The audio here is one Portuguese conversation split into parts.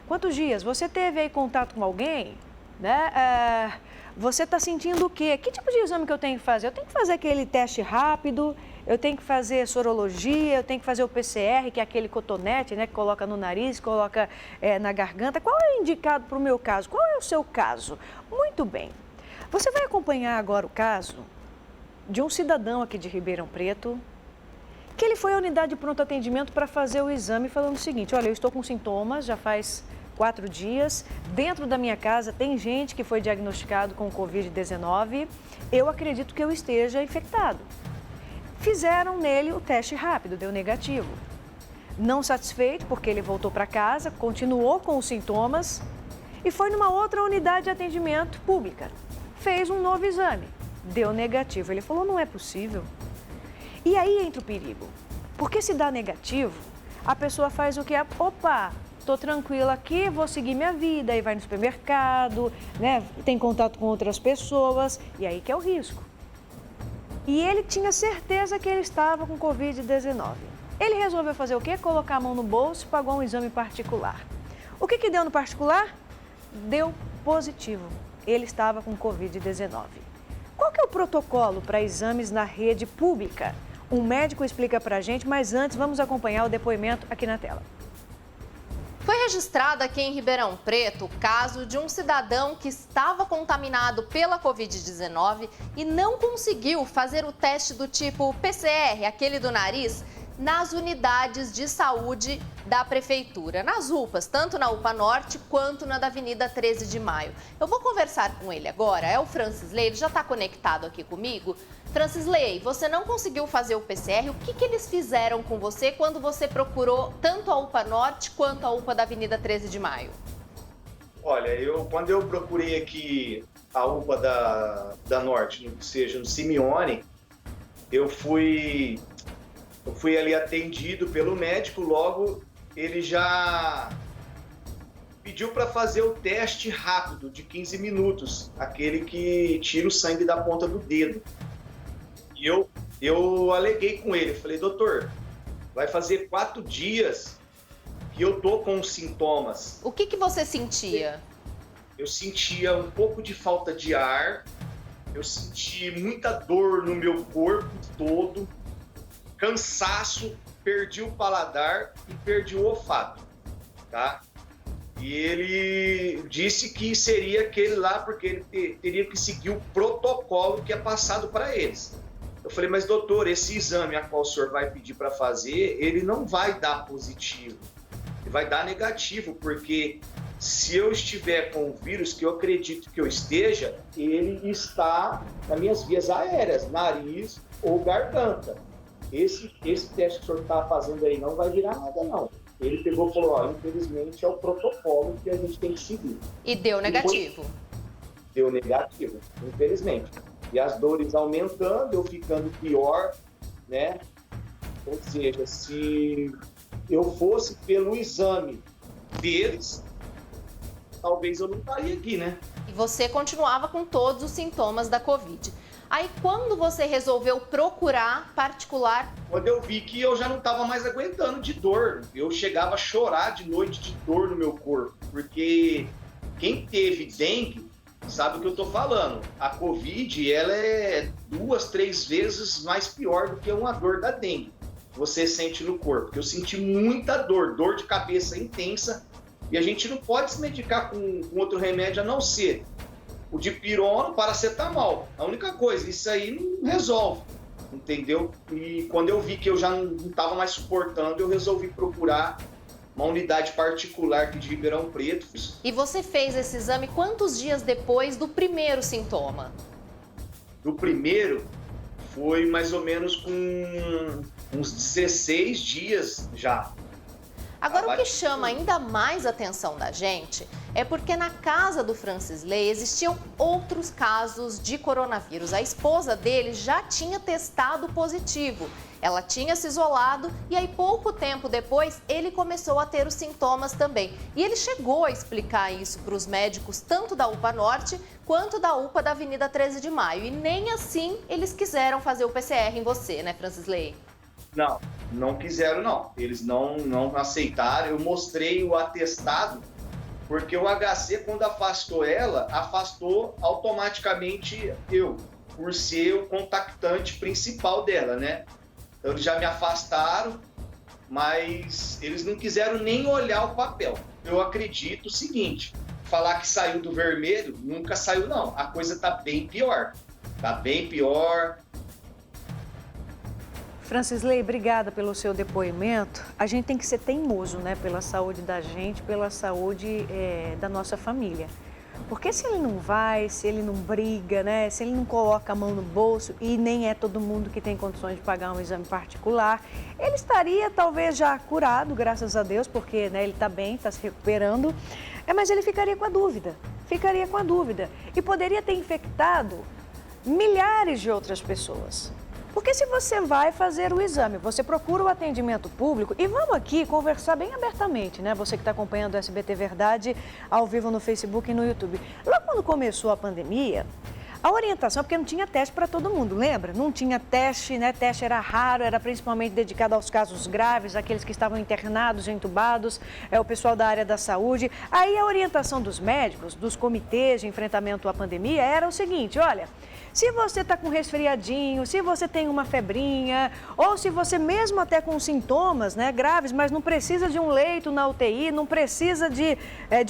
Quantos dias? Você teve aí contato com alguém? Né? Você está sentindo o quê? Que tipo de exame que eu tenho que fazer? Eu tenho que fazer aquele teste rápido, eu tenho que fazer sorologia, eu tenho que fazer o PCR, que é aquele cotonete, né? Que coloca no nariz, coloca na garganta. Qual é o indicado para o meu caso? Qual é o seu caso? Muito bem. Você vai acompanhar agora o caso de um cidadão aqui de Ribeirão Preto, que ele foi à unidade de pronto atendimento para fazer o exame falando o seguinte: olha, eu estou com sintomas, já faz 4 dias, dentro da minha casa tem gente que foi diagnosticado com Covid-19, eu acredito que eu esteja infectado. Fizeram nele o teste rápido, deu negativo. Não satisfeito, porque ele voltou para casa, continuou com os sintomas e foi numa outra unidade de atendimento pública. Fez um novo exame, deu negativo. Ele falou, não é possível. E aí entra o perigo, porque se dá negativo, a pessoa faz o que? Opa, estou tranquila aqui, vou seguir minha vida, aí vai no supermercado, né? Tem contato com outras pessoas, e aí que é o risco. E ele tinha certeza que ele estava com Covid-19. Ele resolveu fazer o quê? Colocar a mão no bolso e pagou um exame particular. O que deu no particular? Deu positivo. Ele estava com Covid-19. Qual que é o protocolo para exames na rede pública? Um médico explica para a gente, mas antes vamos acompanhar o depoimento aqui na tela. Foi registrado aqui em Ribeirão Preto o caso de um cidadão que estava contaminado pela Covid-19 e não conseguiu fazer o teste do tipo PCR, aquele do nariz, nas unidades de saúde da prefeitura, nas UPAs, tanto na UPA Norte quanto na da Avenida 13 de Maio. Eu vou conversar com ele agora, é o Francisley, ele já está conectado aqui comigo. Francisley, você não conseguiu fazer o PCR, o que eles fizeram com você quando você procurou tanto a UPA Norte quanto a UPA da Avenida 13 de Maio? Olha, quando eu procurei aqui a UPA da Norte, seja no Simeone, eu fui ali atendido pelo médico, logo ele já pediu para fazer o teste rápido de 15 minutos, aquele que tira o sangue da ponta do dedo. E eu aleguei com ele, falei, doutor, vai fazer 4 dias que eu tô com sintomas. O que você sentia? Eu sentia um pouco de falta de ar, eu senti muita dor no meu corpo todo, cansaço, perdi o paladar e perdi o olfato, tá? E ele disse que seria aquele lá porque ele teria que seguir o protocolo que é passado para eles. Eu falei, mas doutor, esse exame a qual o senhor vai pedir para fazer, ele não vai dar positivo, ele vai dar negativo, porque se eu estiver com o vírus, que eu acredito que eu esteja, ele está nas minhas vias aéreas, nariz ou garganta. Esse teste que o senhor está fazendo aí não vai virar nada, não. Ele pegou e falou, ó, infelizmente é o protocolo que a gente tem que seguir. E deu negativo? Deu negativo, infelizmente. E as dores aumentando, eu ficando pior, né? Ou seja, se eu fosse pelo exame deles, talvez eu não estaria aqui, né? E você continuava com todos os sintomas da Covid. Aí, quando você resolveu procurar particular? Quando eu vi que eu já não estava mais aguentando de dor, eu chegava a chorar de noite de dor no meu corpo, porque quem teve dengue sabe o que eu estou falando. A Covid, ela é 2, 3 vezes mais pior do que uma dor da dengue. Você sente no corpo, porque eu senti muita dor de cabeça intensa, e a gente não pode se medicar com outro remédio a não ser o dipirona, paracetamol. A única coisa, isso aí não resolve, entendeu? E quando eu vi que eu já não estava mais suportando, eu resolvi procurar uma unidade particular aqui de Ribeirão Preto. E você fez esse exame quantos dias depois do primeiro sintoma? Do primeiro foi mais ou menos com uns 16 dias já. Agora, o que chama ainda mais a atenção da gente é porque na casa do Francisley existiam outros casos de coronavírus. A esposa dele já tinha testado positivo. Ela tinha se isolado e aí pouco tempo depois ele começou a ter os sintomas também. E ele chegou a explicar isso para os médicos tanto da UPA Norte quanto da UPA da Avenida 13 de Maio. E nem assim eles quiseram fazer o PCR em você, né, Francisley? Não quiseram não. Eles não aceitaram. Eu mostrei o atestado Porque o HC, quando afastou ela, afastou automaticamente eu, por ser o contactante principal dela, né? Então eles já me afastaram, mas eles não quiseram nem olhar o papel. Eu acredito o seguinte, falar que saiu do vermelho, nunca saiu não. A coisa tá bem pior. Tá bem pior. Francisley, obrigada pelo seu depoimento. A gente tem que ser teimoso, né? Pela saúde da gente, pela saúde da nossa família. Porque se ele não vai, se ele não briga, né? Se ele não coloca a mão no bolso, e nem é todo mundo que tem condições de pagar um exame particular, ele estaria talvez já curado, graças a Deus, porque né, ele está bem, está se recuperando, mas ele ficaria com a dúvida, e poderia ter infectado milhares de outras pessoas. Porque se você vai fazer o exame, você procura o atendimento público, e vamos aqui conversar bem abertamente, né? Você que está acompanhando o SBT Verdade ao vivo no Facebook e no YouTube. Lá quando começou a pandemia, a orientação, porque não tinha teste para todo mundo, lembra? Não tinha teste, né? Teste era raro, era principalmente dedicado aos casos graves, aqueles que estavam internados, entubados, o pessoal da área da saúde. Aí a orientação dos médicos, dos comitês de enfrentamento à pandemia era o seguinte, olha... Se você está com resfriadinho, se você tem uma febrinha, ou se você mesmo até com sintomas né, graves, mas não precisa de um leito na UTI, não precisa de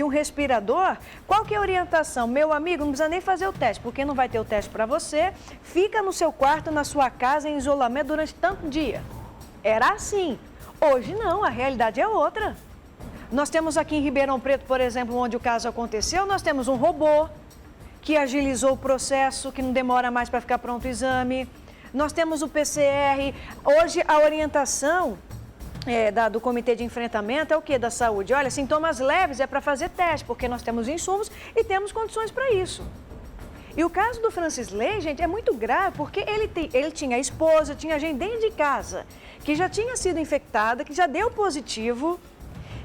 um respirador, qual que é a orientação? Meu amigo, não precisa nem fazer o teste, porque não vai ter o teste para você, fica no seu quarto, na sua casa, em isolamento durante tanto dia. Era assim. Hoje não, a realidade é outra. Nós temos aqui em Ribeirão Preto, por exemplo, onde o caso aconteceu, nós temos um robô que agilizou o processo, que não demora mais para ficar pronto o exame. Nós temos o PCR. Hoje, a orientação do Comitê de Enfrentamento é o quê? Da saúde. Olha, sintomas leves é para fazer teste, porque nós temos insumos e temos condições para isso. E o caso do Francisley, gente, é muito grave, porque ele tinha esposa, tinha gente dentro de casa, que já tinha sido infectada, que já deu positivo.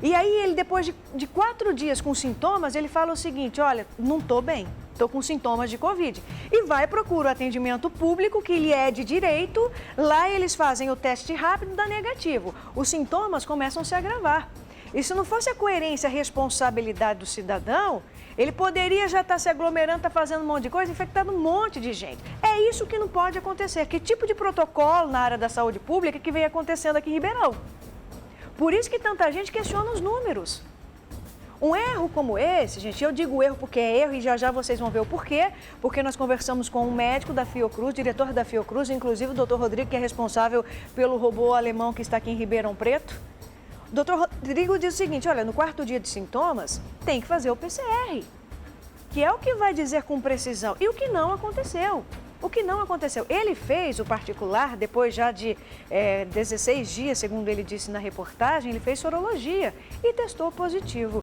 E aí, ele, depois de 4 dias com sintomas, ele fala o seguinte, olha, não estou bem. Estou com sintomas de Covid. E vai procurar o atendimento público, que lhe é de direito. Lá eles fazem o teste rápido, dá negativo. Os sintomas começam a se agravar. E se não fosse a coerência, a responsabilidade do cidadão, ele poderia já estar se aglomerando, estar fazendo um monte de coisa, infectando um monte de gente. É isso que não pode acontecer. Que tipo de protocolo na área da saúde pública que vem acontecendo aqui em Ribeirão? Por isso que tanta gente questiona os números. Um erro como esse, gente, eu digo erro porque é erro e já já vocês vão ver o porquê, porque nós conversamos com um médico da Fiocruz, diretor da Fiocruz, inclusive o doutor Rodrigo, que é responsável pelo robô alemão que está aqui em Ribeirão Preto. O doutor Rodrigo diz o seguinte, olha, no 4º dia de sintomas, tem que fazer o PCR, que é o que vai dizer com precisão, e o que não aconteceu. O que não aconteceu? Ele fez o particular, depois já de 16 dias, segundo ele disse na reportagem, ele fez sorologia e testou positivo.